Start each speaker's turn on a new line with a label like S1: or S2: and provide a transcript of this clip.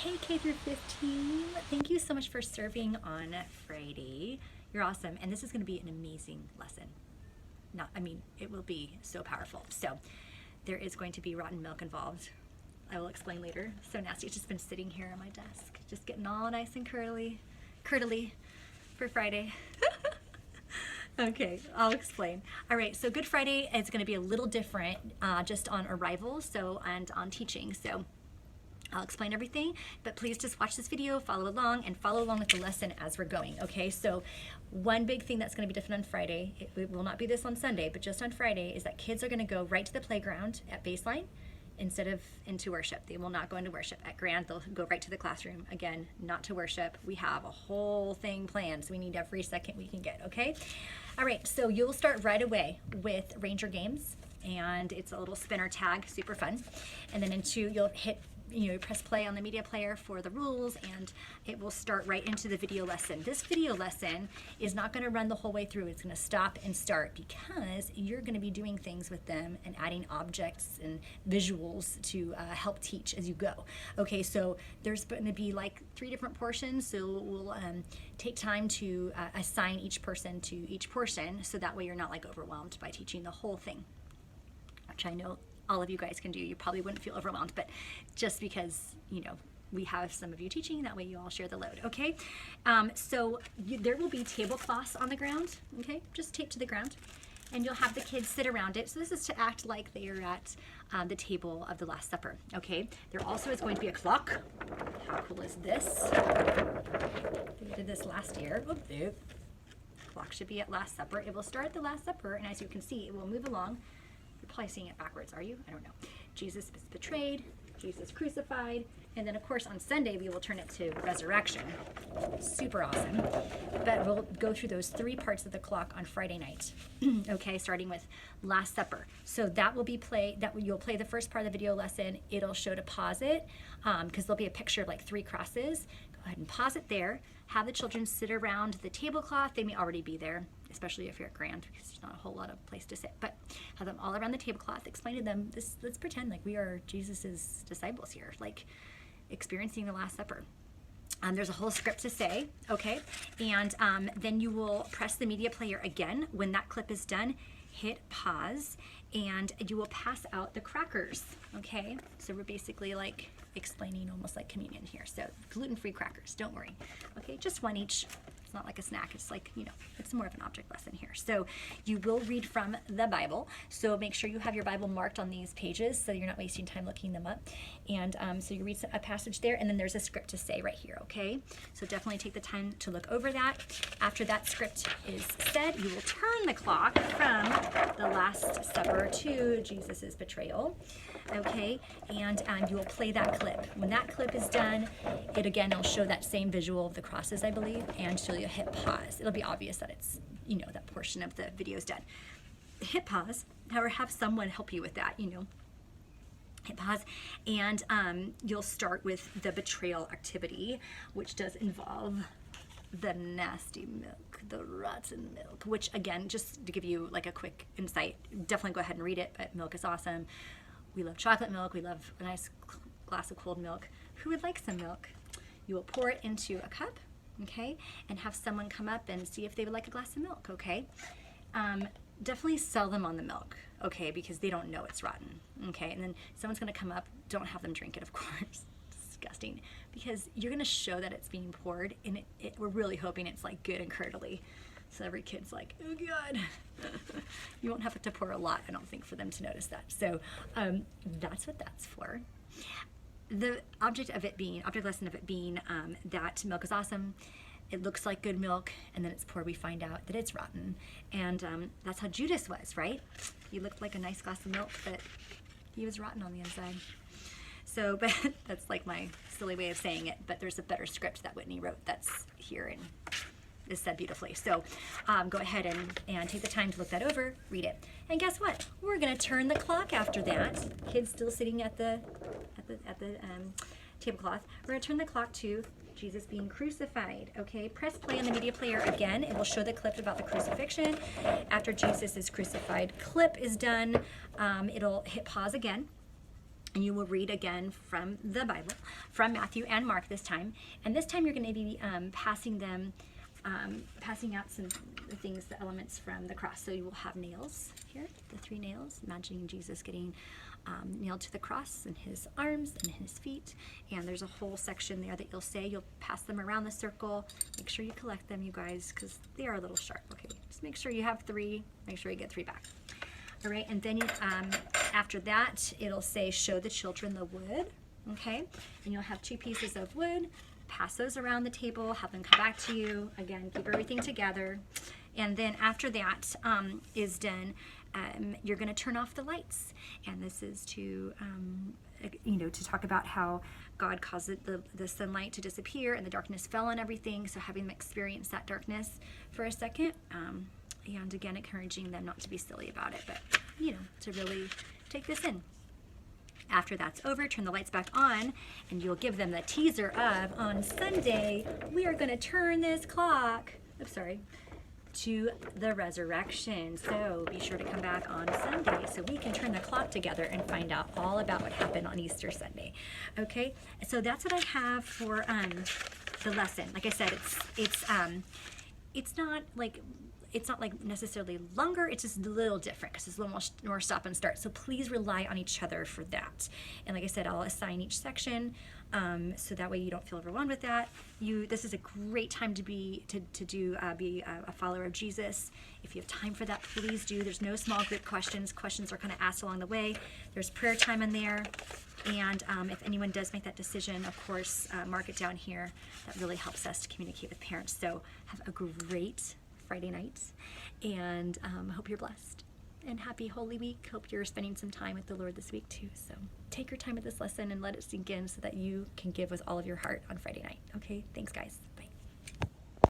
S1: Hey K-5th team, thank you so much for serving on Friday. You're awesome, and this is going to be an amazing lesson. It will be so powerful. So there is going to be rotten milk involved. I will explain later. So nasty. It's just been sitting here on my desk, just getting all nice and curdly for Friday. Okay, I'll explain. All right, so Good Friday is going to be a little different just on arrival and on teaching. So I'll explain everything, but please just watch this video, follow along with the lesson as we're going, okay? So one big thing that's going to be different on Friday, it will not be this on Sunday, but just on Friday, is that kids are going to go right to the playground at baseline instead of into worship. They will not go into worship. At Grand, they'll go right to the classroom. Again, not to worship. We have a whole thing planned, so we need every second we can get, okay? All right, so you'll start right away with Ranger Games, and it's a little spinner tag, super fun. And then you'll hit press play on the media player for the rules, and it will start right into the video lesson. This video lesson is not going to run the whole way through. It's going to stop and start because you're going to be doing things with them and adding objects and visuals to help teach as you go. Okay, so there's going to be like 3 different portions, so we'll take time to assign each person to each portion, so that way you're not like overwhelmed by teaching the whole thing, which I know all of you guys can do. You probably wouldn't feel overwhelmed, but just because, we have some of you teaching, that way you all share the load, okay? There will be tablecloths on the ground, okay? Just taped to the ground, and you'll have the kids sit around it. So this is to act like they are at the table of the Last Supper, okay? There also is going to be a clock. How cool is this? We did this last year. Clock should be at Last Supper. It will start at the Last Supper, and as you can see, it will move along. You're probably seeing it backwards, are you? I don't know. Jesus is betrayed, Jesus crucified, and then of course on Sunday we will turn it to resurrection. Super awesome. But we'll go through those 3 parts of the clock on Friday night. Okay, starting with Last Supper. So that will be you'll play the first part of the video lesson. It'll show to pause it because there'll be a picture of like 3 crosses. Go ahead and pause it there. Have the children sit around the tablecloth. They may already be there, especially if you're at Grand, because there's not a whole lot of place to sit. But have them all around the tablecloth. Explain to them, let's pretend like we are Jesus's disciples here, like experiencing the Last Supper. There's a whole script to say, okay? And then you will press the media player again. When that clip is done, hit pause, and you will pass out the crackers, okay? So we're basically like explaining almost like communion here. So gluten-free crackers, don't worry. Okay, just 1 each. It's not like a snack. It's like, it's more of an object lesson here. So you will read from the Bible. So make sure you have your Bible marked on these pages so you're not wasting time looking them up. And so you read a passage there, and then there's a script to say right here, okay? So definitely take the time to look over that. After that script is said, you will turn the clock from the Last Supper to Jesus's betrayal, okay? And you will play that clip. When that clip is done, it'll show that same visual of the crosses, I believe, and so you'll hit pause. It'll be obvious that it's, that portion of the video is done. Hit pause, or have someone help you with that, Hit pause, and you'll start with the betrayal activity, which does involve the nasty milk, the rotten milk, which again, just to give you like a quick insight, definitely go ahead and read it, but milk is awesome. We love chocolate milk. We love a nice glass of cold milk. Who would like some milk? You will pour it into a cup, okay, and have someone come up and see if they would like a glass of milk, okay? Definitely sell them on the milk, okay, because they don't know it's rotten, okay? And then someone's going to come up. Don't have them drink it, of course. Disgusting, because you're going to show that it's being poured, and we're really hoping it's like good and curdly. So every kid's like, oh God. You won't have to pour a lot, I don't think, for them to notice that. So that's what that's for. The object lesson of it being that milk is awesome. It looks like good milk, and then it's poured. We find out that it's rotten. And that's how Judas was, right? He looked like a nice glass of milk, but he was rotten on the inside. So, but that's like my silly way of saying it, but there's a better script that Whitney wrote that's here and is said beautifully. So go ahead and take the time to look that over, read it. And guess what? We're gonna turn the clock after that. Kids still sitting at the tablecloth. We're gonna turn the clock to Jesus being crucified, okay? Press play on the media player again. It will show the clip about the crucifixion. After Jesus is crucified, clip is done. It'll hit pause again. And you will read again from the Bible, from Matthew and Mark this time. And this time you're going to be passing out some things, the elements from the cross. So you will have nails here, the 3 nails, imagining Jesus getting nailed to the cross in his arms and his feet. And there's a whole section there that you'll say. You'll pass them around the circle. Make sure you collect them, you guys, because they are a little sharp. Okay, just make sure you have 3. Make sure you get 3 back. All right, and then after that, it'll say, show the children the wood, okay? And you'll have 2 pieces of wood, pass those around the table, have them come back to you. Again, keep everything together. And then after that is done, you're gonna turn off the lights. And this is to, to talk about how God caused the sunlight to disappear and the darkness fell on everything. So having them experience that darkness for a second. And again, encouraging them not to be silly about it, but, to really take this in. After that's over, turn the lights back on, and you'll give them the teaser of, on Sunday, we are going to turn this clock, to the resurrection. So be sure to come back on Sunday so we can turn the clock together and find out all about what happened on Easter Sunday. Okay, so that's what I have for the lesson. Like I said, it's not like necessarily longer, it's just a little different because it's a little more stop and start. So please rely on each other for that. And like I said, I'll assign each section so that way you don't feel overwhelmed with that. This is a great time to be a follower of Jesus. If you have time for that, please do. There's no small group questions. Questions are kind of asked along the way. There's prayer time in there. And if anyone does make that decision, of course, mark it down here. That really helps us to communicate with parents. So have a great Friday night, and hope you're blessed. And happy Holy Week. Hope you're spending some time with the Lord this week too. So take your time with this lesson and let it sink in so that you can give with all of your heart on Friday night. Okay, thanks guys.